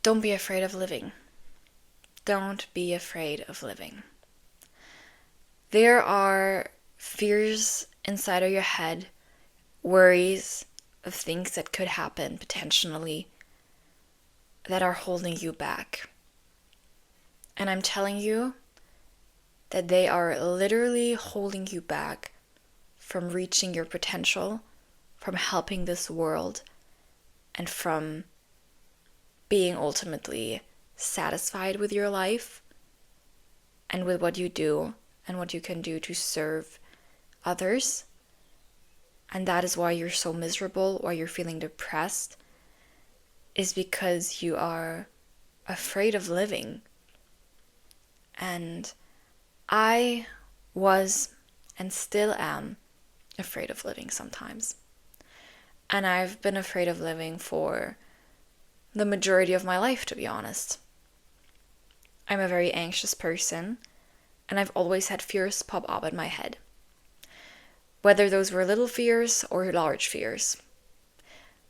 Don't be afraid of living. Don't be afraid of living. There are fears inside of your head, worries of things that could happen potentially that are holding you back. And I'm telling you that they are literally holding you back from reaching your potential, from helping this world, and from being ultimately satisfied with your life and with what you do and what you can do to serve others. And that is why you're so miserable, why you're feeling depressed, is because you are afraid of living. And I was and still am afraid of living sometimes. And I've been afraid of living for the majority of my life, to be honest. I'm a very anxious person, and I've always had fears pop up in my head. Whether those were little fears or large fears.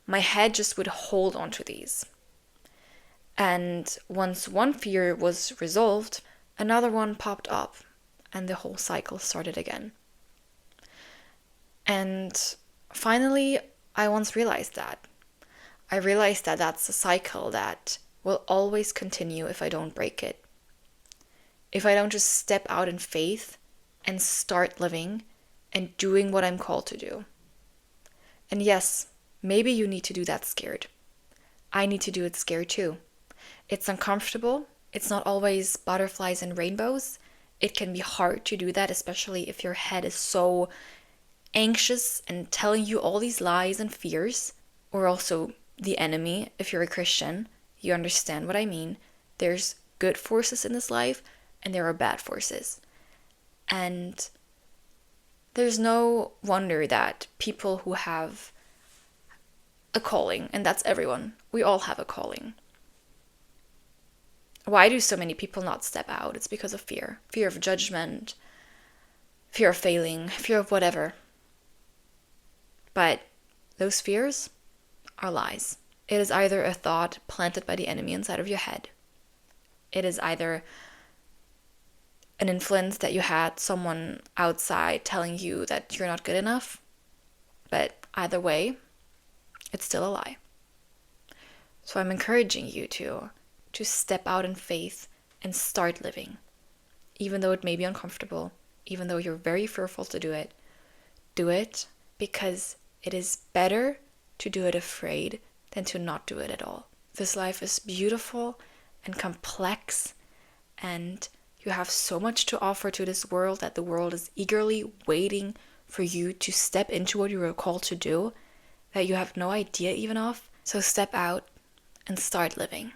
My head just would hold onto these. And once one fear was resolved, another one popped up, and the whole cycle started again. And finally, I once realized that. I realized that that's a cycle that will always continue if I don't break it. If I don't just step out in faith and start living and doing what I'm called to do. And yes, maybe you need to do that scared. I need to do it scared too. It's uncomfortable. It's not always butterflies and rainbows. It can be hard to do that, especially if your head is so anxious and telling you all these lies and fears, or also the enemy. If you're a Christian, you understand what I mean. There's good forces in this life and there are bad forces. And there's no wonder that people who have a calling, and that's everyone, we all have a calling. Why do so many people not step out? It's because of fear. Fear of judgment, fear of failing, fear of whatever. But those fears are lies. It is either a thought planted by the enemy inside of your head. It is either an influence that you had, someone outside telling you that you're not good enough. But either way, it's still a lie. So I'm encouraging you to step out in faith and start living. Even though it may be uncomfortable, even though you're very fearful to do it because it is better to do it afraid than to not do it at all. This life is beautiful and complex, and you have so much to offer to this world that the world is eagerly waiting for you to step into what you were called to do that you have no idea even of. So step out and start living.